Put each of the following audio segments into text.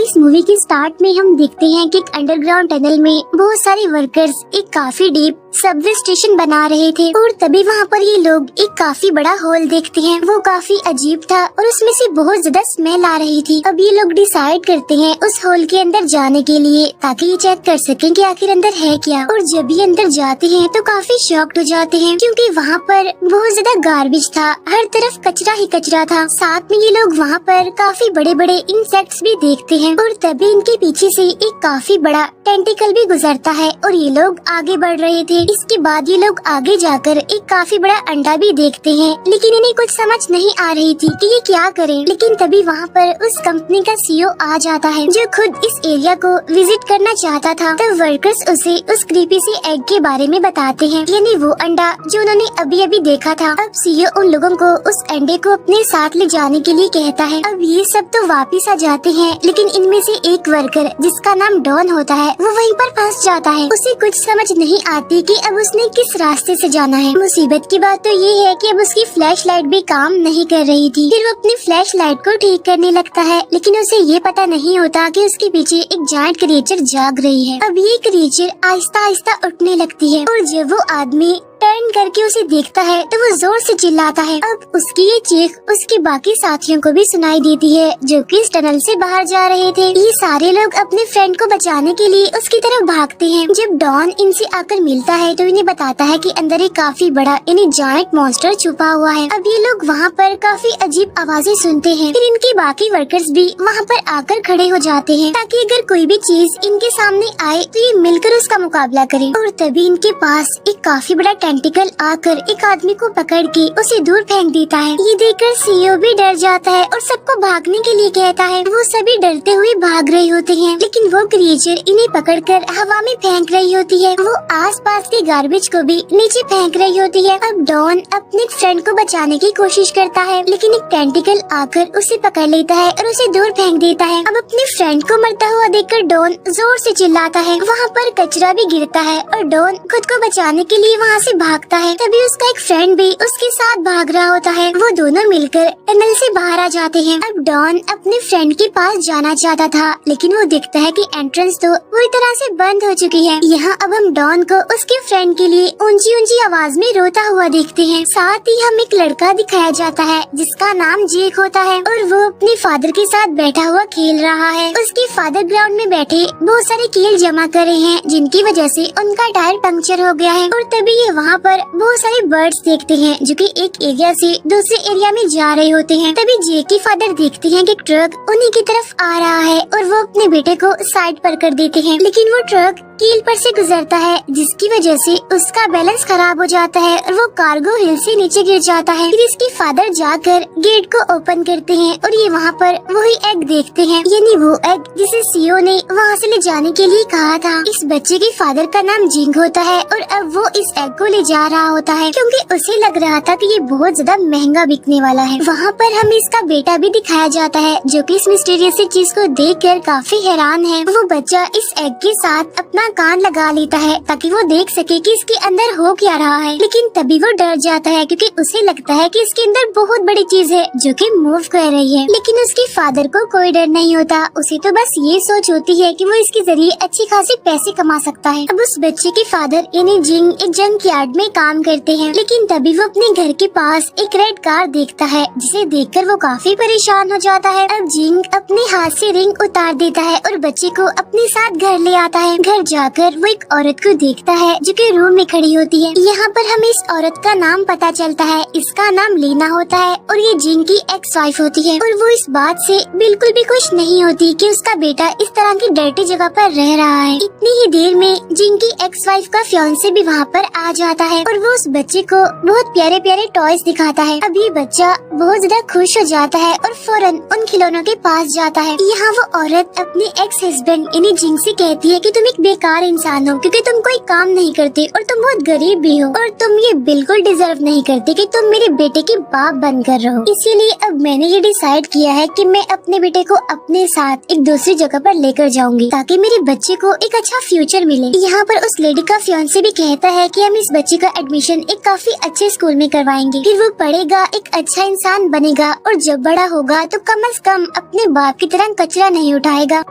इस मूवी के स्टार्ट में हम देखते हैं कि एक अंडरग्राउंड टनल में बहुत सारे वर्कर्स एक काफी डीप सबवे स्टेशन बना रहे थे और तभी वहाँ पर ये लोग एक काफी बड़ा हॉल देखते हैं। वो काफी अजीब था और उसमें से बहुत ज्यादा स्मेल आ रही थी। अब ये लोग डिसाइड करते हैं उस हॉल के अंदर जाने के लिए ताकि ये चेक कर सकें कि आखिर अंदर है क्या। और जब ये अंदर जाते हैं तो काफी शॉक्ड हो जाते हैं क्योंकि वहाँ पर बहुत ज्यादा गार्बेज था, हर तरफ कचरा ही कचरा था। साथ में ये लोग वहाँ पर काफी बड़े बड़े इंसेक्ट्स भी देखते हैं और तभी इनके पीछे से एक काफी बड़ा टेंटिकल भी गुजरता है और ये लोग आगे बढ़ रहे थे। इसके बाद ये लोग आगे जाकर एक काफी बड़ा अंडा भी देखते हैं, लेकिन इन्हें कुछ समझ नहीं आ रही थी कि ये क्या करें। लेकिन तभी वहाँ पर उस कंपनी का सीईओ आ जाता है जो खुद इस एरिया को विजिट करना चाहता था। तब वर्कर्स उसे उस क्रीपी सी एग के बारे में बताते हैं, यानी वो अंडा जो उन्होंने अभी अभी देखा था। अब सीईओ उन लोगों को उस अंडे को अपने साथ ले जाने के लिए कहता है। अब ये सब तो वापिस आ जाते हैं, लेकिन इनमें से एक वर्कर जिसका नाम डॉन होता है वो वहीं पर फंस जाता है। उसे कुछ समझ नहीं आती कि अब उसने किस रास्ते से जाना है। मुसीबत की बात तो ये है कि अब उसकी फ्लैश लाइट भी काम नहीं कर रही थी। फिर वो अपनी फ्लैश लाइट को ठीक करने लगता है, लेकिन उसे ये पता नहीं होता कि उसके पीछे एक जायंट क्रिएचर जाग रही है। अब ये क्रिएचर आहिस्ता आहिस्ता उठने लगती है और जब वो आदमी टर्न करके उसे देखता है तो वो जोर से चिल्लाता है। अब उसकी ये चीख उसके बाकी साथियों को भी सुनाई देती है जो कि इस टनल से बाहर जा रहे थे। ये सारे लोग अपने फ्रेंड को बचाने के लिए उसकी तरफ भागते हैं। जब डॉन इनसे आकर मिलता है तो इन्हें बताता है कि अंदर एक काफी बड़ा यानी जायंट मॉन्स्टर छुपा हुआ है। अब ये लोग वहाँ पर काफी अजीब आवाजें सुनते हैं। फिर इनके बाकी वर्कर्स भी वहाँ पर आकर खड़े हो जाते हैं ताकि अगर कोई भी चीज इनके सामने आए तो ये मिलकर उसका मुकाबला करें। और तभी इनके पास एक काफी बड़ा टेंटिकल आकर एक आदमी को पकड़ के उसे दूर फेंक देता है। ये देखकर सीईओ भी डर जाता है और सबको भागने के लिए कहता है। वो सभी डरते हुए भाग रहे होते हैं, लेकिन वो क्रिएचर इन्हें पकड़कर हवा में फेंक रही होती है। वो आसपास के गार्बेज को भी नीचे फेंक रही होती है। अब डॉन अपने फ्रेंड को बचाने की कोशिश करता है, लेकिन एक टेंटिकल आकर उसे पकड़ लेता है और उसे दूर फेंक देता है। अब अपने फ्रेंड को मरता हुआ देखकर डॉन जोर से चिल्लाता है। वहाँ पर कचरा भी गिरता है और डॉन खुद को बचाने के लिए वहाँ से भागता है। तभी उसका एक फ्रेंड भी उसके साथ भाग रहा होता है। वो दोनों मिलकर टनल से बाहर आ जाते हैं। अब डॉन अपने फ्रेंड के पास जाना चाहता था, लेकिन वो देखता है कि एंट्रेंस तो पूरी तरह से बंद हो चुकी है। यहाँ अब हम डॉन को उसके फ्रेंड के लिए ऊंची ऊंची आवाज में रोता हुआ देखते हैं। साथ ही हम एक लड़का दिखाया जाता है जिसका नाम जेक होता है और वो अपने फादर के साथ बैठा हुआ खेल रहा है। उसके फादर ग्राउंड में बैठे बहुत सारे कील जमा कर रहे हैं, जिनकी वजह से उनका टायर पंक्चर हो गया है। और तभी ये वहाँ पर बहुत सारे बर्ड्स देखते हैं जो कि एक एरिया से दूसरे एरिया में जा रहे होते हैं। तभी जे के फादर देखते हैं कि ट्रक उन्हीं की तरफ आ रहा है और वो अपने बेटे को साइड पर कर देते हैं, लेकिन वो ट्रक कील पर से गुजरता है जिसकी वजह से उसका बैलेंस खराब हो जाता है और वो कार्गो हिल से नीचे गिर जाता है। फिर इसके फादर जाकर गेट को ओपन करते हैं और ये वहाँ पर वही एग देखते हैं, यानी वो एग जिसे सीईओ ने वहाँ से ले जाने के लिए कहा था। इस बच्चे के फादर का नाम जिंग होता है और अब वो इस एग को ले जा रहा होता है क्योंकि उसे लग रहा था कि ये बहुत ज्यादा महंगा बिकने वाला है। वहाँ पर हमें इसका बेटा भी दिखाया जाता है जो कि इस मिस्टीरियस चीज को देखकर काफी हैरान है। वो बच्चा इस एग के साथ अपना कान लगा लेता है ताकि वो देख सके कि इसके अंदर हो क्या रहा है, लेकिन तभी वो डर जाता है क्योंकि उसे लगता है कि इसके अंदर बहुत बड़ी चीज है जो कि मूव कर रही है। लेकिन उसके फादर को कोई डर नहीं होता, उसे तो बस ये सोच होती है कि वो इसके जरिए अच्छी खासी पैसे कमा सकता है। अब उस बच्चे के फादर यानी जिंग एक जंक यार्ड में काम करते हैं, लेकिन तभी वो अपने घर के पास एक रेड कार देखता है जिसे देखकर वो काफी परेशान हो जाता है। अब जिंग अपने हाथ से रिंग उतार देता है और बच्चे को अपने साथ घर ले आता है। घर जाकर वो एक औरत को देखता है जो कि रूम में खड़ी होती है। यहाँ पर हमें इस औरत का नाम पता चलता है, इसका नाम लीना होता है और ये जिंग की एक्स वाइफ होती है। और वो इस बात से बिल्कुल भी खुश नहीं होती कि उसका बेटा इस तरह की डर्टी जगह पर रह रहा है। इतनी ही देर में जिंग की एक्स वाइफ का फियांसे भी वहाँ पर आ जाता है और वो उस बच्चे को बहुत प्यारे प्यारे टॉयज दिखाता है। अब ये बच्चा बहुत ज्यादा खुश हो जाता है और फौरन उन खिलौनों के पास जाता है। यहाँ वो औरत अपने एक्स हस्बैंड यानी जिंग से कहती है कि तुम एक बेकार इंसान हो क्योंकि तुम कोई काम नहीं करते और तुम बहुत गरीब भी हो और तुम ये बिल्कुल डिजर्व नहीं करते कि तुम मेरे बेटे के बाप बनकर रहो। इसीलिए अब मैंने ये डिसाइड किया है कि मैं अपने बेटे को अपने साथ एक दूसरी जगह पर लेकर जाऊंगी ताकि मेरे बच्चे को एक अच्छा फ्यूचर मिले। यहाँ पर उस लेडी का फियांसे भी कहता है कि हम इस बच्चे का एडमिशन एक काफी अच्छे स्कूल में करवाएंगे। फिर वो पढ़ेगा, एक अच्छा इंसान बनेगा और जब बड़ा होगा तो कम से कम अपने बाप की तरह कचरा नहीं उठाएगा।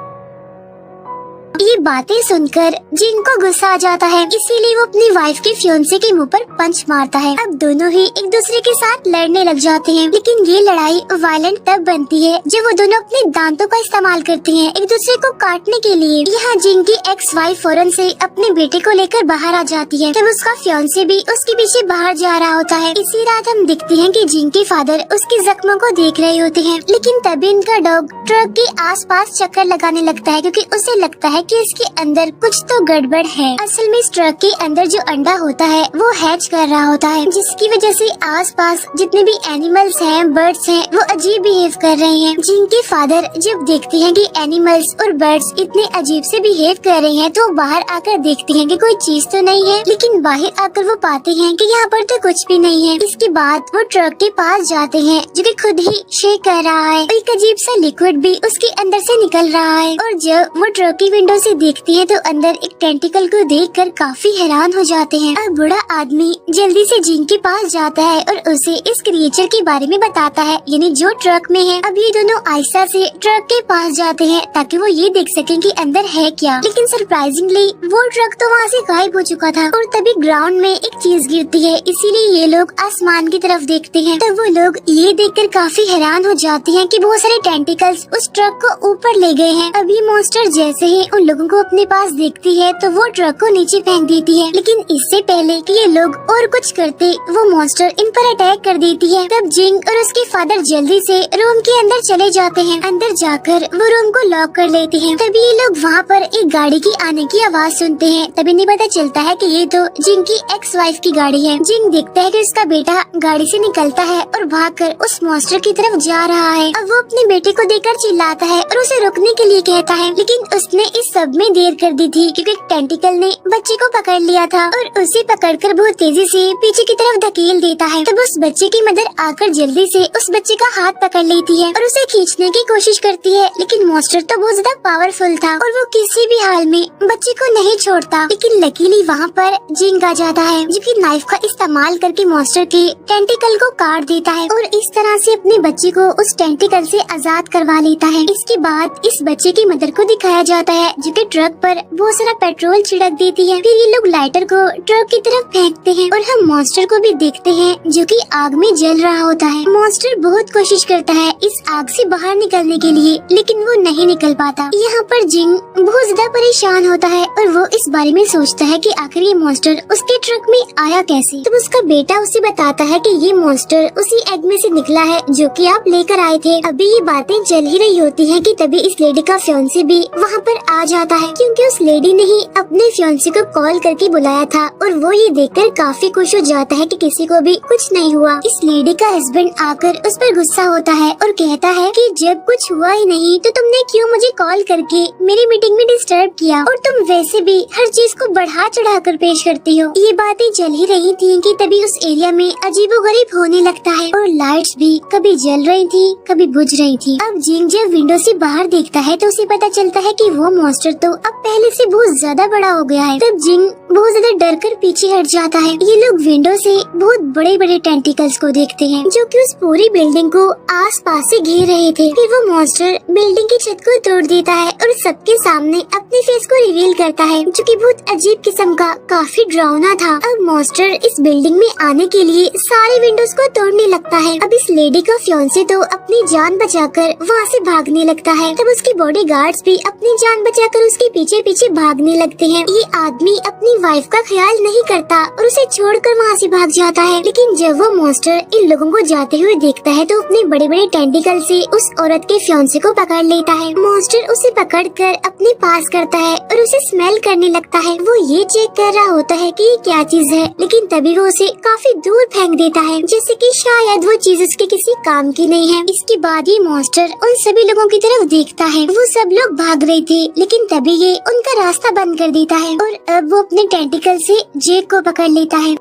ये बातें सुनकर जिंग को गुस्सा आ जाता है, इसीलिए वो अपनी वाइफ के फियोंसे के मुंह पर पंच मारता है। अब दोनों ही एक दूसरे के साथ लड़ने लग जाते हैं, लेकिन ये लड़ाई वायलेंट तब बनती है जब वो दोनों अपने दांतों का इस्तेमाल करते हैं एक दूसरे को काटने के लिए। यहाँ जिंग की एक्स वाइफ फौरन से अपने बेटे को लेकर बाहर आ जाती है, तब उसका फियोंसे भी उसके पीछे बाहर जा रहा होता है। इसी रात हम देखते हैं कि जिंग के फादर उसके जख्मों को देख रहे होते हैं, लेकिन तभी इनका डॉग ट्रक के आसपास चक्कर लगाने लगता है क्योंकि उसे लगता है कि इसके अंदर कुछ तो गड़बड़ है। असल में इस ट्रक के अंदर जो अंडा होता है वो हैच कर रहा होता है, जिसकी वजह से आसपास जितने भी एनिमल्स हैं, बर्ड्स हैं, वो अजीब बिहेव कर रहे हैं। जिनके फादर जब देखते हैं कि एनिमल्स और बर्ड्स इतने अजीब से बिहेव कर रहे हैं तो बाहर आकर देखते हैं कि कोई चीज तो नहीं है, लेकिन बाहर आकर वो पाते हैं कि यहाँ पर तो कुछ भी नहीं है। इसके बाद वो ट्रक के पास जाते हैं जो कि खुद ही शेक कर रहा है, एक अजीब सा लिक्विड भी उसके अंदर से निकल रहा है। और जब वो ट्रक की विंडो से देखती है तो अंदर एक टेंटिकल को देखकर काफी हैरान हो जाते हैं। अब बूढ़ा आदमी जल्दी से जिंग के पास जाता है और उसे इस क्रिएचर के बारे में बताता है, यानी जो ट्रक में है। अब ये दोनों आहिस्ता से ट्रक के पास जाते हैं ताकि वो ये देख सकें कि अंदर है क्या, लेकिन सरप्राइजिंगली वो ट्रक तो वहाँ से गायब हो चुका था। और तभी ग्राउंड में एक चीज गिरती है, इसीलिए ये लोग आसमान की तरफ देखते हैं। तब वो लोग ये देखकर काफी हैरान हो जाते हैं कि बहुत सारे टेंटिकल्स उस ट्रक को ऊपर ले गए हैं। अब ये मॉन्स्टर जैसे ही उन लोगों को अपने पास देखती है तो वो ट्रक को नीचे फेंक देती है, लेकिन इससे पहले कि ये लोग और कुछ करते वो मॉन्स्टर इन पर अटैक कर देती है। तब जिंग और उसके फादर जल्दी से रूम के अंदर चले जाते हैं। अंदर जाकर वो रूम को लॉक कर लेते हैं। तभी ये लोग वहाँ पर एक गाड़ी की आने की आवाज सुनते हैं। तभी नहीं पता चलता है कि ये तो जिंग की एक्स वाइफ की गाड़ी है। जिंग देखता है कि उसका बेटा गाड़ी से निकलता है और भागकर उस मॉन्स्टर की तरफ जा रहा है। अब वो अपने बेटे को देखकर चिल्लाता है और उसे रुकने के लिए कहता है, लेकिन उसने इस सब में देर कर दी थी क्योंकि टेंटिकल ने बच्चे को पकड़ लिया था और उसे पकड़कर बहुत तेजी से पीछे की तरफ धकेल देता है। तब उस बच्चे की मदर आकर जल्दी से उस बच्चे का हाथ पकड़ लेती है और उसे खींचने की कोशिश करती है, लेकिन मॉन्स्टर तो बहुत ज्यादा पावरफुल था और वो किसी भी हाल में बच्चे को नहीं छोड़ता। लेकिन लकीली वहाँ पर जिंग आ जाता है जो कि नाइफ का इस्तेमाल करके मॉन्स्टर के टेंटिकल को काट देता है और इस तरह से अपने बच्चे को उस टेंटिकल से आजाद करवा लेता है। इसके बाद इस बच्चे की मदर को दिखाया जाता है जो कि ट्रक पर बहुत सारा पेट्रोल छिड़क देती है। फिर ये लोग लाइटर को ट्रक की तरफ फेंकते हैं और हम मॉन्स्टर को भी देखते हैं जो कि आग में जल रहा होता है। मॉन्स्टर बहुत कोशिश करता है इस आग से बाहर निकलने के लिए, लेकिन वो नहीं निकल पाता। यहाँ पर जिंग बहुत ज्यादा परेशान होता है और वो इस बारे में सोचता है कि आखिर ये मॉन्स्टर उसके ट्रक में आया कैसे। तब उसका बेटा उसे बताता है कि ये मॉन्स्टर उसी एग में से निकला है जो कि आप लेकर आए थे। अभी ये बातें चल ही रही होती है कि तभी इस लेडी का फियोंसे भी वहाँ पर आ जाता है, क्योंकि उस लेडी ने ही अपने फियोंसे को कॉल करके बुलाया था और वो ये देखकर काफी खुश हो जाता है कि किसी को भी कुछ नहीं हुआ। इस लेडी का हस्बैंड आकर उस पर गुस्सा होता है और कहता है कि जब कुछ हुआ ही नहीं तो तुमने क्यों मुझे कॉल करके मेरी मीटिंग में डिस्टर्ब किया, और तुम वैसे भी हर चीज को बढ़ा चढ़ा कर पेश करती हो। ये बातें चल ही रही थी कि तभी उस एरिया में अजीबोगरीब होने लगता है और लाइट्स भी कभी जल रही थी कभी बुझ रही थी। अब जिंग जब विंडो से बाहर देखता है तो उसे पता चलता है कि वो मॉन्स्टर तो अब पहले से बहुत ज्यादा बड़ा हो गया है। तब जिंग बहुत ज्यादा डर कर पीछे हट जाता है। ये लोग विंडो से बहुत बड़े बड़े टेंटिकल्स को देखते हैं जो कि उस पूरी बिल्डिंग को आस पास से घेर रहे थे। फिर वो मॉन्स्टर बिल्डिंग की छत को तोड़ देता है और सबके सामने अपने फेस को रिवील करता है जो कि बहुत अजीब किस्म का काफी डरावना था। अब मॉन्स्टर इस बिल्डिंग में आने के लिए सारे विंडोज को तोड़ने लगता है। अब इस लेडी का फियोंसे तो अपनी जान बचाकर वहाँ से भागने लगता है। तब उसके बॉडी गार्ड्स भी अपनी जान बचाकर उसके पीछे पीछे भागने लगते हैं। ये आदमी अपनी वाइफ का ख्याल नहीं करता और उसे छोड़कर वहाँ से भाग जाता है। लेकिन जब वो मॉन्स्टर इन लोगों को जाते हुए देखता है तो अपने बड़े बड़े टेंटिकल से उस औरत के फियोंसे को पकड़ लेता है। मॉन्स्टर उसे पकड़कर अपने पास करता है और उसे स्मेल करने लगता है। वो ये चेक कर रहा होता है कि ये क्या चीज है, लेकिन तभी वो उसे काफी दूर फेंक देता है जैसे कि शायद वो चीज उसके किसी काम की नहीं है। इसके बाद ये मॉन्स्टर उन सभी लोगों की तरफ देखता है। वो सब लोग भाग रहे थे लेकिन तभी ये उनका रास्ता बंद कर देता है और अब वो अपने टेंटिकल से जेक को पकड़ लेता है।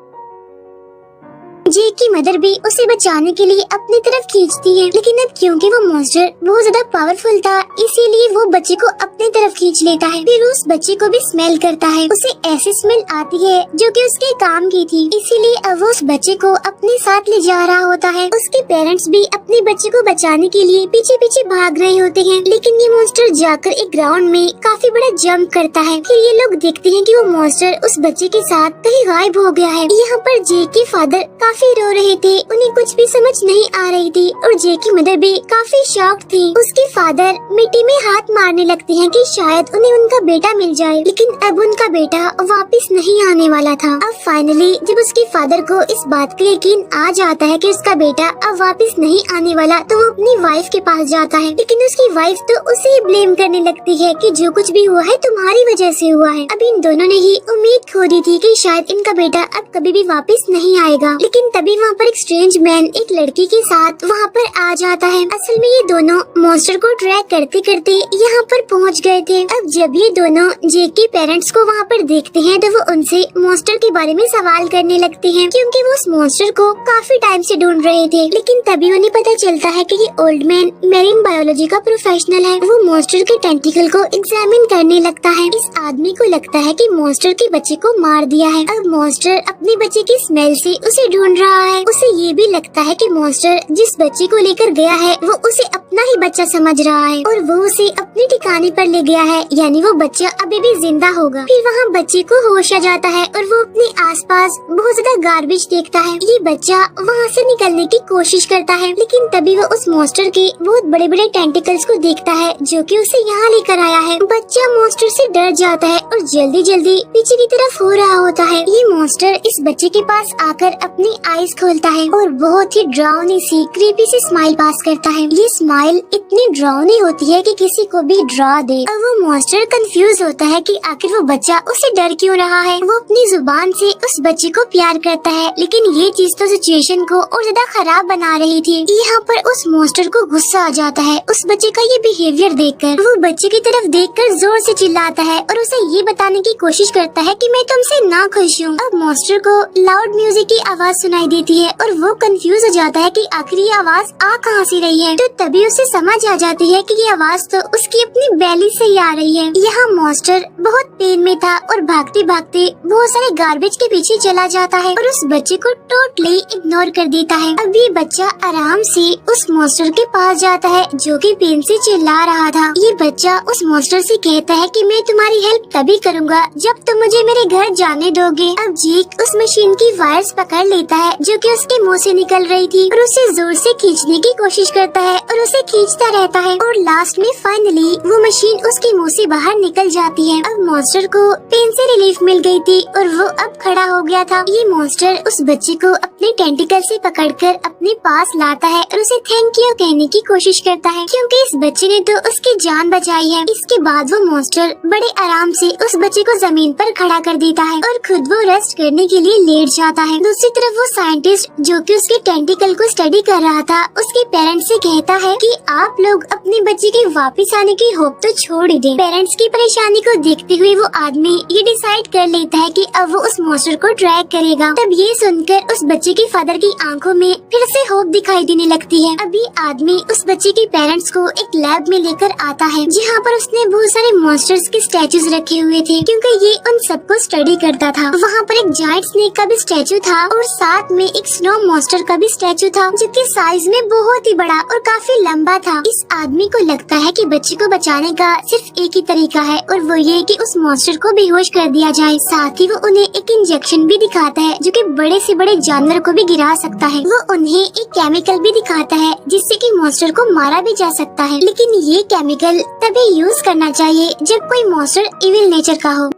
जेक की मदर भी उसे बचाने के लिए अपनी तरफ खींचती है, लेकिन अब क्योंकि वो मॉन्स्टर बहुत ज्यादा पावरफुल था इसीलिए वो बच्चे को अपनी तरफ खींच लेता है। फिर उस बच्चे को भी स्मेल करता है, उसे ऐसी स्मेल आती है जो कि उसके काम की थी, इसीलिए अब वो उस बच्चे को अपने साथ ले जा रहा होता है। उसके पेरेंट्स भी अपने बच्चे को बचाने के लिए पीछे पीछे भाग रहे होते हैं, लेकिन ये मॉन्स्टर जाकर एक ग्राउंड में काफी बड़ा जंप करता है। फिर ये लोग देखते हैं कि वो मॉन्स्टर उस बच्चे के साथ कहीं गायब हो गया है। यहाँ पर जेक के फादर काफी रो रहे थे, उन्हें कुछ भी समझ नहीं आ रही थी और जेक की मदर भी काफी शॉक थी। उसके फादर मिट्टी में हाथ मारने लगते हैं कि शायद उन्हें उनका बेटा मिल जाए, लेकिन अब उनका बेटा वापस नहीं आने वाला था। अब फाइनली जब उसके फादर को इस बात का यकीन आ जाता है कि उसका बेटा अब वापस नहीं आने वाला, तो वो अपनी वाइफ के पास जाता है, लेकिन उसकी वाइफ तो उसे ही ब्लेम करने लगती है कि जो कुछ भी हुआ है तुम्हारी वजह से हुआ है। अब इन दोनों ने ही उम्मीद खो दी थी कि शायद इनका बेटा अब कभी भी वापस नहीं आएगा, लेकिन तभी वहाँ पर एक स्ट्रेंज मैन एक लड़की के साथ वहाँ पर आ जाता है। असल में ये दोनों मॉन्स्टर को ट्रैक करते करते यहाँ पर पहुँच गए थे। अब जब ये दोनों जेक के पेरेंट्स को वहाँ पर देखते हैं तो वो उनसे मॉन्स्टर के बारे में सवाल करने लगते हैं, क्योंकि वो उस मॉन्स्टर को काफी टाइम से ढूंढ रहे थे। लेकिन तभी उन्हें पता चलता है कि ये ओल्ड मैन मेरीन बायोलॉजी का प्रोफेशनल है। वो मॉन्स्टर के टेंटिकल को एग्जामिन करने लगता है। इस आदमी को लगता है कि मॉन्स्टर के बच्चे को मार दिया है। अब मॉन्स्टर अपने बच्चे की स्मेल से उसे ढूंढ रहा है। उसे ये भी लगता है कि मॉन्स्टर जिस बच्चे को लेकर गया है वो उसे अपना ही बच्चा समझ रहा है और वो उसे अपने ठिकाने पर ले गया है, यानी वो बच्चा अभी भी जिंदा होगा। फिर वहाँ बच्चे को होश आ जाता है और वो अपने आसपास बहुत ज्यादा गार्बेज देखता है। ये बच्चा वहाँ से निकलने की कोशिश करता है, लेकिन तभी वो उस मॉन्स्टर के बहुत बड़े बड़े टेंटिकल्स को देखता है जो कि उसे यहाँ लेकर आया है। बच्चा मॉन्स्टर से डर जाता है और जल्दी जल्दी पीछे की तरफ हो रहा होता है। ये मॉन्स्टर इस बच्चे के पास आकर अपनी आईज खोलता है और बहुत ही डरावनी सी क्रीपी सी स्माइल पास करता है। ये स्माइल इतनी डरावनी होती है कि किसी को भी डरा दे। अब वो मॉन्स्टर कंफ्यूज होता है कि आखिर वो बच्चा उसे डर क्यों रहा है। वो अपनी जुबान से उस बच्चे को प्यार करता है, लेकिन ये चीज तो सिचुएशन को और ज्यादा खराब बना रही थी। यहाँ पर उस मॉन्स्टर को गुस्सा आ जाता है उस बच्चे का ये बिहेवियर देखकर। वो बच्चे की तरफ देखकर जोर से चिल्लाता है और उसे ये बताने की कोशिश करता है कि मैं तुमसे ना खुश हूँ। अब मॉन्स्टर को लाउड म्यूजिक की आवाज सुनाई देती है और वो कंफ्यूज हो जाता है कि आखिर ये आवाज आ कहाँ से रही है। तो तभी उसे समझ आ जाती है कि ये आवाज तो उसकी अपनी बेली से ही आ रही है। यहाँ मॉन्स्टर बहुत पेन में था और भागते भागते बहुत सारे गार्बेज के पीछे चला जाता है और उस बच्चे को टोटली इग्नोर कर देता है। अब ये बच्चा आराम से उस मॉन्स्टर के पास जाता है जो कि पेन से चिल्ला रहा था। ये बच्चा उस मॉन्स्टर से कहता है कि मैं तुम्हारी हेल्प तभी करूँगा जब तुम मुझे मेरे घर जाने दोगे। अब जेक उस मशीन की वायर्स पकड़ लेता है जो कि उसके मुंह से निकल रही थी और उसे जोर से खींचने की कोशिश करता है और उसे खींचता रहता है और लास्ट में फाइनली वो मशीन उसके मुंह से बाहर निकल जाती है। अब मॉन्स्टर को पेन से रिलीफ मिल गई थी और वो अब खड़ा हो गया था। ये मॉन्स्टर उस बच्चे को अपने टेंटिकल से पकड़कर अपने पास लाता है और उसे थैंक यू कहने की कोशिश करता है, क्योंकि इस बच्चे ने तो उसकी जान बचाई है। इसके बाद वो मॉन्स्टर बड़े आराम से उस बच्चे को जमीन पर खड़ा कर देता है और खुद वो रेस्ट करने के लिए लेट जाता है। दूसरी तरफ वो साइंटिस्ट जो कि उसके टेंटिकल को स्टडी कर रहा था उसके पेरेंट्स से कहता है कि आप लोग अपने बच्चे के वापस आने की होप तो छोड़ ही दें। पेरेंट्स की परेशानी को देखते हुए वो आदमी ये डिसाइड कर लेता है कि अब वो उस मॉन्स्टर को ट्रैक करेगा। तब ये सुनकर उस बच्चे के फादर की आंखों में फिर से होप दिखाई देने लगती है। अभी आदमी उस बच्चे के पेरेंट्स को एक लैब में लेकर आता है जहाँ पर उसने बहुत सारे मॉन्स्टर्स के स्टैचूज रखे हुए थे, क्योंकि ये उन सबको स्टडी करता था। वहाँ पर एक जायंट स्नेक का भी स्टैचू था और साथ में एक स्नो मॉन्स्टर का भी स्टैचू था जो कि साइज में बहुत ही बड़ा और काफी लंबा था। इस आदमी को लगता है कि बच्चे को बचाने का सिर्फ एक ही तरीका है और वो ये कि उस मॉन्स्टर को बेहोश कर दिया जाए। साथ ही वो उन्हें एक इंजेक्शन भी दिखाता है जो कि बड़े से बड़े जानवर को भी गिरा सकता है। वो उन्हें एक केमिकल भी दिखाता है जिससे कि मॉन्स्टर को मारा भी जा सकता है, लेकिन ये केमिकल तभी यूज करना चाहिए जब कोई मॉन्स्टर इविल नेचर का हो।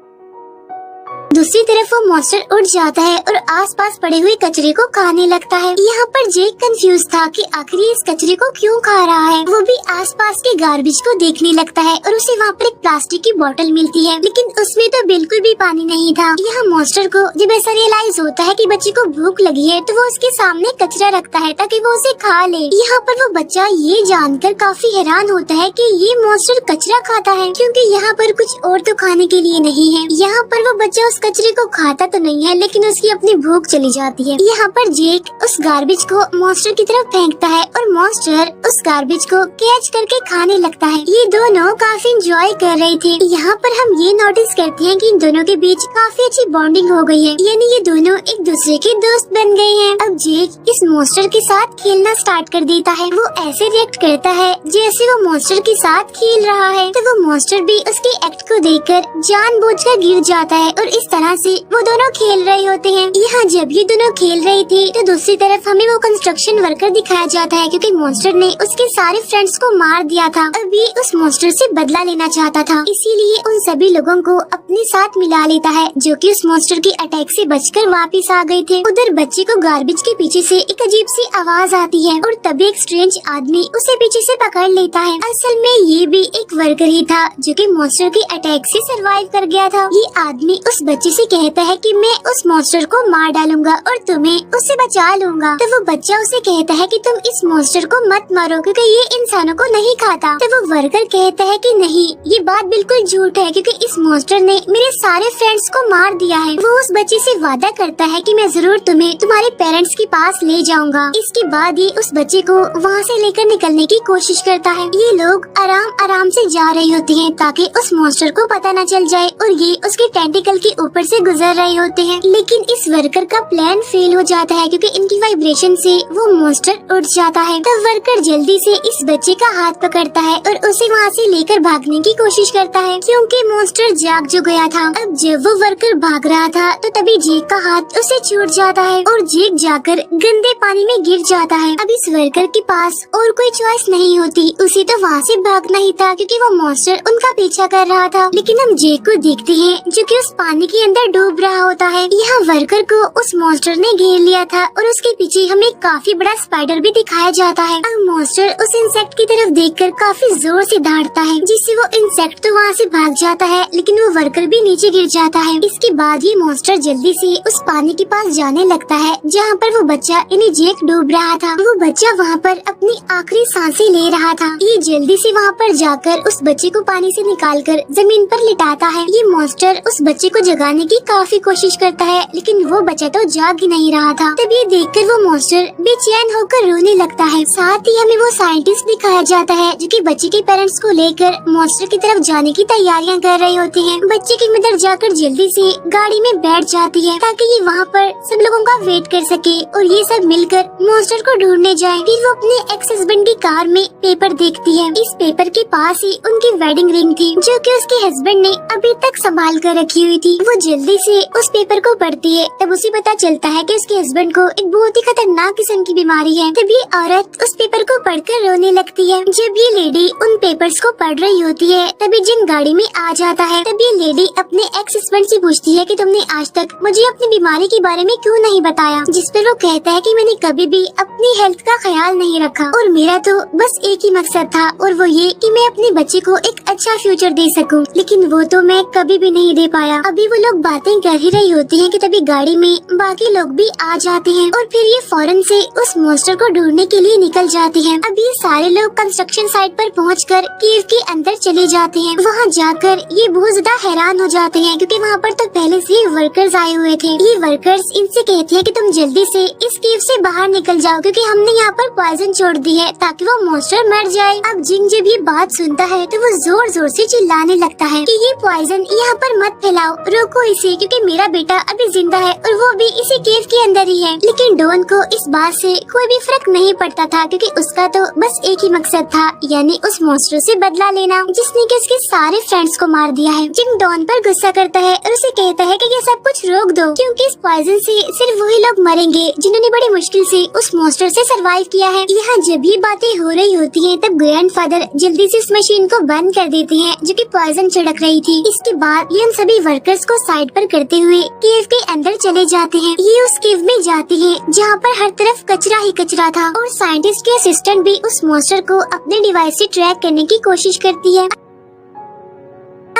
दूसरी तरफ वो मॉन्स्टर उड़ जाता है और आसपास पड़े हुए कचरे को खाने लगता है। यहाँ पर जेक कंफ्यूज था कि आखिर ये इस कचरे को क्यों खा रहा है। वो भी आसपास के गार्बेज को देखने लगता है और उसे वहाँ पर एक प्लास्टिक की बोतल मिलती है, लेकिन उसमें तो बिल्कुल भी पानी नहीं था। यहाँ मॉन्स्टर को जब ऐसा रियलाइज होता है कि बच्चे को भूख लगी है तो वो उसके सामने कचरा रखता है ताकि वो उसे खा ले। यहाँ पर वो बच्चा ये जानकर काफी हैरान होता है कि ये मॉन्स्टर कचरा खाता है, क्योंकि यहाँ पर कुछ और तो खाने के लिए नहीं है। यहाँ पर वो बच्चा उस कचरे को खाता तो नहीं है, लेकिन उसकी अपनी भूख चली जाती है। यहाँ पर जेक उस गार्बेज को मॉन्स्टर की तरफ फेंकता है और मॉन्स्टर उस गार्बेज को कैच करके खाने लगता है। ये दोनों काफी एंजॉय कर रहे थे। यहाँ पर हम ये नोटिस करते हैं कि इन दोनों के बीच काफी अच्छी बॉन्डिंग हो गई है, यानी ये दोनों एक दूसरे के दोस्त बन गए हैं। अब जेक इस मॉन्स्टर के साथ खेलना स्टार्ट कर देता है। वो ऐसे रिएक्ट करता है जैसे वो मॉन्स्टर के साथ खेल रहा है, तो वो मॉन्स्टर भी उसके एक्ट को देखकर जानबूझकर गिर जाता है और इस तरह से वो दोनों खेल रहे होते हैं। यहाँ जब ये दोनों खेल रहे थे तो दूसरी तरफ हमें वो कंस्ट्रक्शन वर्कर दिखाया जाता है, क्योंकि मॉन्स्टर ने उसके सारे फ्रेंड्स को मार दिया था। अब ये उस मॉन्स्टर से बदला लेना चाहता था, इसीलिए उन सभी लोगों को अपने साथ मिला लेता है जो कि उस मॉन्स्टर के अटैक से बचकर वापस आ गए थे। उधर बच्चे को गार्बेज के पीछे से एक अजीब सी आवाज आती है और तभी एक स्ट्रेंज आदमी उसे पीछे से पकड़ लेता है। असल में ये भी एक वर्कर ही था जो कि मॉन्स्टर के अटैक से सरवाइव कर गया था। ये आदमी उस बच्चे से कहता है कि मैं उस मॉन्स्टर को मार डालूंगा और तुम्हें उससे बचा लूंगा। तो वो बच्चा उसे कहता है कि तुम इस मॉन्स्टर को मत मारो क्योंकि ये इंसानों को नहीं खाता। तो वो वर्कर कहता है कि नहीं, ये बात बिल्कुल झूठ है क्योंकि इस मॉन्स्टर ने मेरे सारे फ्रेंड्स को मार दिया है। वो उस बच्चे से वादा करता है कि मैं जरूर तुम्हें तुम्हारे पेरेंट्स के पास ले जाऊंगा। इसके बाद ये उस बच्चे को वहाँ से लेकर निकलने की कोशिश करता है। ये लोग आराम आराम से जा रहे होते हैं ताकि उस मॉन्स्टर को पता न चल जाए और ये उसके टेंटिकल के ऊपर से गुजर रहे होते हैं। लेकिन इस वर्कर का प्लान फेल हो जाता है क्योंकि इनकी वाइब्रेशन से वो मॉन्स्टर उड़ जाता है। तो वर्कर जल्दी से इस बच्चे का हाथ पकड़ता है और उसे वहाँ से लेकर भागने की कोशिश करता है क्योंकि मॉन्स्टर जाग जो गया था। अब जब वो वर्कर भाग रहा था तो तभी जेक का हाथ उसे छूट जाता है और जेक जाकर गंदे पानी में गिर जाता है। अब इस वर्कर के पास और कोई चॉइस नहीं होती, उसे तो वहाँ से भागना ही था क्योंकि वो मॉन्स्टर उनका पीछा कर रहा था। लेकिन हम जेक को देखते हैं जो कि उस पानी के अंदर डूब रहा होता है। यहाँ वर्कर को उस मॉन्स्टर ने घेर लिया था और उसके पीछे हमें काफी बड़ा स्पाइडर भी दिखाया जाता है। अब मॉन्स्टर उस इंसेक्ट की तरफ देखकर काफी जोर से दौड़ता है, जिससे वो इंसेक्ट तो वहाँ से भाग जाता है लेकिन वो वर्कर भी नीचे गिर जाता है। इसके बाद ये मॉन्स्टर जल्दी से उस पानी के पास जाने लगता है जहाँ पर वो बच्चा यानी जेक डूब रहा था। वो बच्चा वहाँ पर अपनी आखिरी सांसें ले रहा था। ये जल्दी से वहाँ पर जाकर उस बच्चे को पानी से निकालकर जमीन पर लिटाता है। ये मॉन्स्टर उस बच्चे को जगाने की काफी कोशिश करता है लेकिन वो बच्चा तो जाग ही नहीं रहा था। तब ये देखकर वो मॉन्स्टर बेचैन होकर रोने लगता है। साथ ही हमें वो साइंटिस्ट दिखाया जाता है जो कि बच्चे के पेरेंट्स को लेकर मॉन्स्टर की तरफ जाने की तैयारियां कर रहे होते हैं। बच्चे की मदर जाकर जल्दी से गाड़ी में बैठ जाती है ताकि ये वहाँ पर सब लोगों का वेट कर सके और ये सब मिलकर मॉन्स्टर को ढूंढने जाए। फिर वो अपने एक्स हस्बैंड की कार में पेपर देखती है। इस पेपर के पास ही उनकी वेडिंग रिंग थी जो कि उसके हस्बैंड ने अभी तक संभाल कर रखी हुई थी। वो जल्दी से उस पेपर को पढ़ती है, तब उसे पता चलता है कि उसके हस्बैंड को एक बहुत ही खतरनाक किस्म की बीमारी है। तब ये औरत उस पेपर को पढ़कर रोने लगती है। जब ये लेडी उन पेपर्स को पढ़ रही होती है तभी जिन गाड़ी में आ जाता है। तब ये लेडी अपने एक्स हस्बैंड से पूछती है कि तुमने आज तक मुझे अपनी बीमारी के बारे में क्यों नहीं बताया, जिस पर वो कहता है कि मैंने कभी भी अपनी हेल्थ का ख्याल नहीं रखा और मेरा तो बस एक ही मकसद था और वो ये कि मैं अपने बच्चे को एक अच्छा फ्यूचर दे सकूं, लेकिन वो तो मैं कभी भी नहीं दे पाया। अभी वो लोग बातें कर ही रही होती हैं कि तभी गाड़ी में बाकी लोग भी आ जाते हैं और फिर ये फौरन से उस मॉन्स्टर को ढूंढने के लिए निकल जाते हैं। अब ये सारे लोग कंस्ट्रक्शन साइट पर पहुंचकर केव के अंदर चले जाते हैं। वहाँ जाकर ये बहुत ज्यादा हैरान हो जाते हैं क्योंकि वहाँ पर तो पहले से ही वर्कर्स आए हुए थे। ये वर्कर्स इनसे कहते हैं कि तुम जल्दी से इस केव से बाहर निकल जाओ क्योंकि हमने यहाँ पर पॉइजन छोड़ दी है ताकि वो मॉन्स्टर मर जाए। अब जिंग जब ये बात सुनता है तो वो जोर जोर से चिल्लाने लगता है कि ये पॉइजन यहाँ पर मत फैलाओ, रोको इसे क्योंकि मेरा बेटा अभी जिंदा है और वो भी इसी केव के अंदर ही है। लेकिन डॉन को इस बात से कोई भी फर्क नहीं पड़ता था क्योंकि उसका तो बस एक ही मकसद था, यानी उस मॉन्स्टर से बदला लेना जिसने कि उसके सारे फ्रेंड्स को मार दिया है। जिंग डॉन पर गुस्सा करता है और उसे कहता है कि ये सब कुछ रोक दो क्योंकि इस पॉइजन से सिर्फ वही लोग मरेंगे जिन्होंने बड़ी मुश्किल से उस मॉन्स्टर से सरवाइव किया है। यहाँ जब ये बातें हो रही होती हैं तब ग्रैंडफादर जल्दी से इस मशीन को बंद कर देते हैं जो कि पॉइजन छिड़क रही थी। इसके बाद ये उन सभी वर्कर्स को साइड पर करते हुए केव के अंदर चले जाते हैं। ये उस केव में जाते हैं जहाँ पर हर तरफ कचरा ही कचरा था और साइंटिस्ट के असिस्टेंट भी उस मॉन्स्टर को अपने डिवाइस से ट्रैक करने की कोशिश करती है।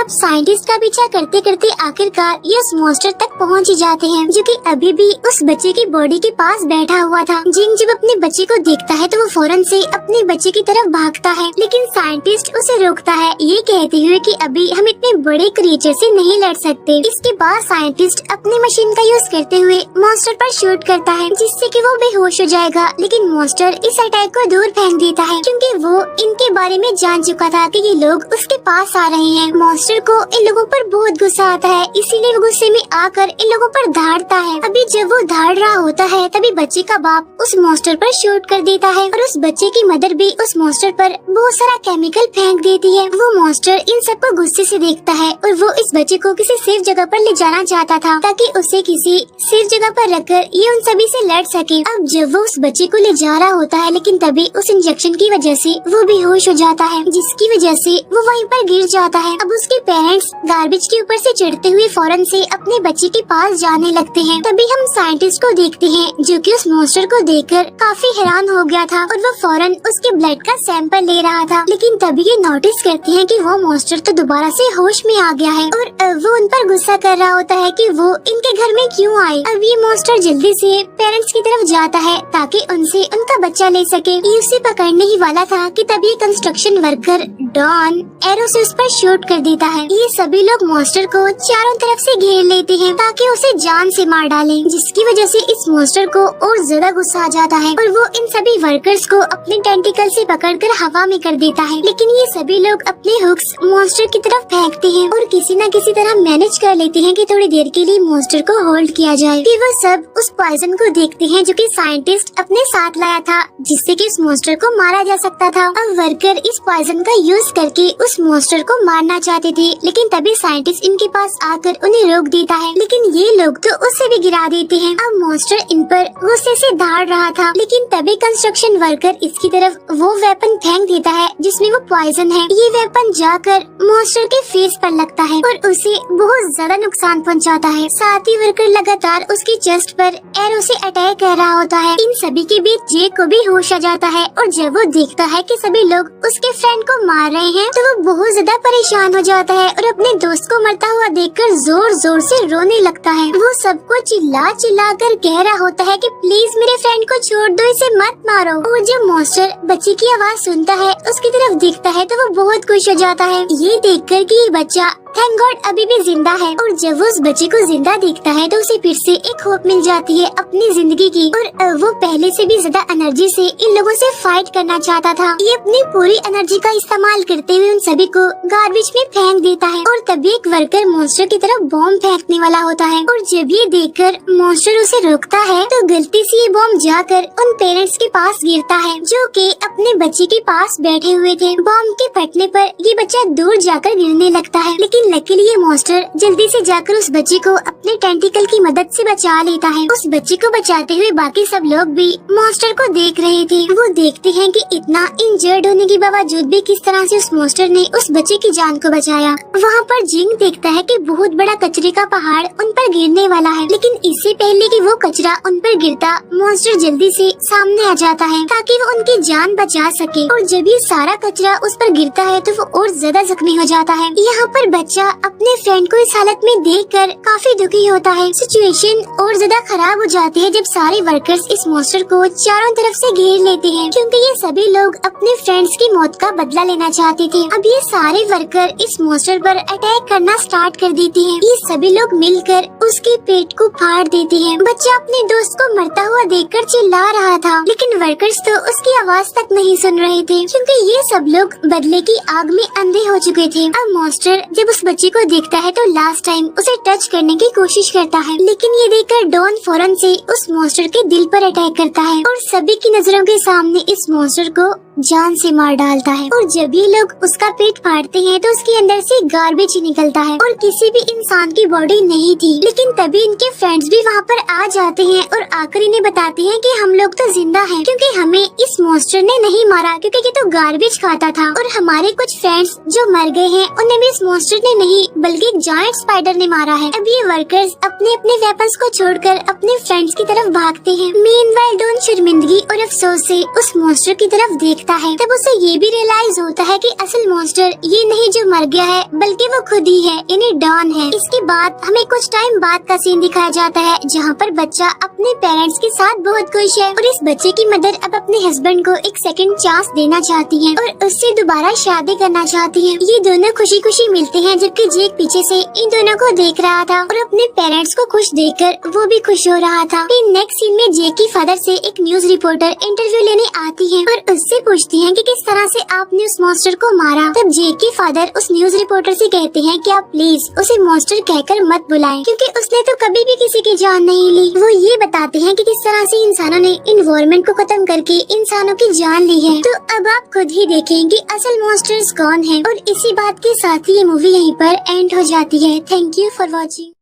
अब साइंटिस्ट का पीछा करते करते आखिरकार ये उस मॉन्स्टर तक पहुंच ही जाते हैं, जो कि अभी भी उस बच्चे की बॉडी के पास बैठा हुआ था। जिंग जब अपने बच्चे को देखता है तो वो फौरन से अपने बच्चे की तरफ भागता है, लेकिन साइंटिस्ट उसे रोकता है, ये कहते हुए कि अभी हम इतने बड़े क्रिएचर से नहीं लड़ सकते। इसके बाद साइंटिस्ट अपनी मशीन का यूज करते हुए मॉन्स्टर पर शूट करता है, जिससे कि वो बेहोश हो जाएगा। लेकिन मॉन्स्टर इस अटैक को दूर फेंक देता है, क्योंकि वो इनके बारे में जान चुका था कि ये लोग उसके पास आ रहे हैं। मॉन्स्टर को इन लोगों पर बहुत गुस्सा आता है, इसीलिए वो गुस्से में आकर इन लोगों पर धाड़ता है। अभी जब वो धाड़ रहा होता है तभी बच्चे का बाप उस मॉन्स्टर पर शूट कर देता है और उस बच्चे की मदर भी उस मॉन्स्टर पर बहुत सारा केमिकल फेंक देती है। वो मॉन्स्टर इन सबको गुस्से से देखता है और वो इस बच्चे को किसी सेफ जगह पर ले जाना चाहता था, ताकि उसे किसी सेफ जगह पर रखकर ये उन सभी से लड़ सके। अब जब वो उस बच्चे को ले जा रहा होता है, लेकिन तभी उस इंजेक्शन की वजह से वो बेहोश हो जाता है, जिसकी वजह से वो वहीं पर गिर जाता है। अब उसके पेरेंट्स गार्बेज के ऊपर से चढ़ते हुए फौरन से अपने बच्चे के पास जाने लगते हैं। तभी हम साइंटिस्ट को देखते हैं, जो कि उस मॉन्स्टर को देखकर काफी हैरान हो गया था और वो फौरन उसके ब्लड का सैंपल ले रहा था। लेकिन तभी ये नोटिस करते हैं कि वो मॉन्स्टर तो दोबारा से होश में आ गया है और वो उन पर गुस्सा कर रहा होता है कि वो इनके घर में क्यों आए। अब ये मॉन्स्टर जल्दी से पेरेंट्स की तरफ जाता है ताकि उनसे उनका बच्चा ले सके। ये उसे पकड़ने ही वाला था कि तभी कंस्ट्रक्शन वर्कर डॉन एरो से उस पर शूट कर देता है। ये सभी लोग मॉन्स्टर को चारों तरफ से घेर लेते हैं ताकि उसे जान से मार डालें, जिसकी वजह से इस मॉन्स्टर को और ज्यादा गुस्सा आ जाता है और वो इन सभी वर्कर्स को अपने टेंटिकल से पकड़कर हवा में कर देता है। लेकिन ये सभी लोग अपने हुक्स मॉन्स्टर की तरफ फेंकते हैं और किसी न किसी तरह मैनेज कर लेते हैं कि थोड़ी देर के लिए मॉन्स्टर को होल्ड किया जाए। फिर वो सब उस पॉइजन को देखते हैं जो कि साइंटिस्ट अपने साथ लाया था, जिससे कि इस मॉन्स्टर को मारा जा सकता था। अब वर्कर इस पॉइजन का यूज करके उस मॉन्स्टर को मारना चाहते थे, लेकिन तभी साइंटिस्ट इनके पास आकर उन्हें रोक देता है। लेकिन ये लोग तो उसे भी गिरा देते हैं। अब मॉन्स्टर इन पर गुस्से से धाड़ रहा था, लेकिन तभी कंस्ट्रक्शन वर्कर इसकी तरफ वो वेपन फेंक देता है जिसमें वो पॉइजन है। ये वेपन जाकर मॉन्स्टर के फेस पर लगता है और उसे बहुत ज्यादा नुकसान पहुंचाता है। साथ ही वर्कर लगातार उसकी चेस्ट पर एरो से अटैक कर रहा होता है। इन सभी के बीच जे को भी होश आ जाता है और जब वो देखता है कि सभी लोग उसके फ्रेंड को मार रहे हैं तो वो बहुत ज्यादा परेशान हो जाता है और अपने दोस्त को मरता हुआ देखकर जोर जोर से रोने लगता है। वो सबको चिल्ला चिल्ला कर कह रहा होता है कि प्लीज मेरे फ्रेंड को छोड़ दो, इसे मत मारो। और जब मॉन्स्टर बच्चे की आवाज सुनता है, उसकी तरफ देखता है तो वो बहुत खुश हो जाता है ये देखकर कि ये बच्चा थैंक गॉड अभी भी जिंदा है। और जब वो उस बच्चे को जिंदा देखता है तो उसे फिर से एक होप मिल जाती है अपनी जिंदगी की और वो पहले से भी ज्यादा एनर्जी से इन लोगों से फाइट करना चाहता था। ये अपनी पूरी एनर्जी का इस्तेमाल करते हुए उन सभी को गार्बेज में फेंक देता है और तभी एक वर्कर मॉन्स्टर की तरफ बॉम्ब फेंकने वाला होता है और जब ये देखकर मॉन्स्टर उसे रोकता है तो गलती से ये बॉम्ब जाकर उन पेरेंट्स के पास गिरता है, जो कि अपने बच्चे के पास बैठे हुए थे। बॉम्ब के फटने पर ये बच्चा दूर जाकर गिरने लगता है, लेकिन लकीली ये मॉन्स्टर जल्दी से जाकर उस बच्चे को अपने टेंटिकल की मदद से बचा लेता है। उस बच्चे को बचाते हुए बाकी सब लोग भी मॉन्स्टर को देख रहे थे। वो देखते हैं कि इतना इंजर्ड होने के बावजूद भी किस तरह से उस मॉन्स्टर ने उस बच्चे की जान को बचाया। वहाँ पर जिंग देखता है कि बहुत बड़ा कचरे का पहाड़ उन पर गिरने वाला है, लेकिन इससे पहले कि वो कचरा उन पर गिरता मॉन्स्टर जल्दी से सामने आ जाता है ताकि वो उनकी जान बचा सके। और जब ये सारा कचरा उस पर गिरता है तो वो और ज्यादा जख्मी हो जाता है। यहाँ पर बच्चा अपने फ्रेंड को इस हालत में देखकर काफी दुखी होता है। सिचुएशन और ज्यादा खराब हो जाती है जब सारे वर्कर्स इस मॉन्स्टर को चारों तरफ से घेर लेते हैं, क्योंकि ये सभी लोग अपने फ्रेंड्स की मौत का बदला लेना चाहते थे। अब ये सारे वर्कर इस मॉन्स्टर पर अटैक करना स्टार्ट कर देते हैं। ये सभी लोग मिलकर उसके पेट को फाड़ देते हैं। बच्चा अपने दोस्त को मरता हुआ देखकर चिल्ला रहा था, लेकिन वर्कर्स तो उसकी आवाज तक नहीं सुन रहे थे, क्योंकि ये सब लोग बदले की आग में अंधे हो चुके थे। अब मॉन्स्टर जब उस बच्चे को देखता है तो लास्ट टाइम उसे टच करने की कोशिश करता है, लेकिन ये देखकर डॉन फौरन से उस मॉन्स्टर के दिल पर अटैक करता है और सभी की नजरों के सामने इस मॉन्स्टर को जान से मार डालता है। और जब ये लोग उसका पेट फाड़ते हैं तो उसके अंदर से गार्बेज ही निकलता है और किसी भी इंसान की बॉडी नहीं थी। लेकिन तभी इनके फ्रेंड्स भी वहाँ पर आ जाते हैं और आकर इन्हें बताते हैं कि हम लोग तो जिंदा हैं, क्योंकि हमें इस मॉन्स्टर ने नहीं मारा, क्योंकि ये तो गार्बेज खाता था और हमारे कुछ फ्रेंड्स जो मर गए हैं उन्हें भी इस मॉन्स्टर ने ने नहीं बल्कि एक जायंट स्पाइडर ने मारा है। अब ये वर्कर्स अपने अपने वेपन्स को छोड़कर अपने फ्रेंड्स की तरफ भागते हैं। मीनवाइल डॉन शर्मिंदगी और अफसोस से उस मॉन्स्टर की तरफ देखता है। तब उसे ये भी रियलाइज होता है कि असल मॉन्स्टर ये नहीं जो मर गया है बल्कि वो खुद ही है, यानी डॉन है। इसके बाद हमें कुछ टाइम बाद का सीन दिखाया जाता है जहाँ पर बच्चा अपने पेरेंट्स के साथ बहुत खुश है और इस बच्चे की मदर अब अपने हस्बैंड को एक सेकंड चांस देना चाहती है और उससे दोबारा शादी करना चाहती है। ये दोनों खुशी खुशी मिलते हैं जबकि जेक पीछे से इन दोनों को देख रहा था और अपने पेरेंट्स को खुश देखकर वो भी खुश हो रहा था। फिर नेक्स्ट सीन में जेक की फादर से एक न्यूज रिपोर्टर इंटरव्यू लेने आती है और उससे पूछती है कि किस तरह से आपने उस मॉन्स्टर को मारा। तब जेक के फादर उस न्यूज रिपोर्टर से कहते हैं कि आप प्लीज उसे मॉन्स्टर कहकर मत बुलाएं क्योंकि उसने तो कभी भी किसी की जान नहीं ली। वो ये बताते हैं कि किस तरह से इंसानों ने इन्वायरमेंट को खत्म करके इंसानों की जान ली है। तो अब आप खुद ही देखें कि असल मॉन्स्टर्स कौन है। और इसी बात के साथ ही ये मूवी यहीं पर एंड हो जाती है। Thank you for watching.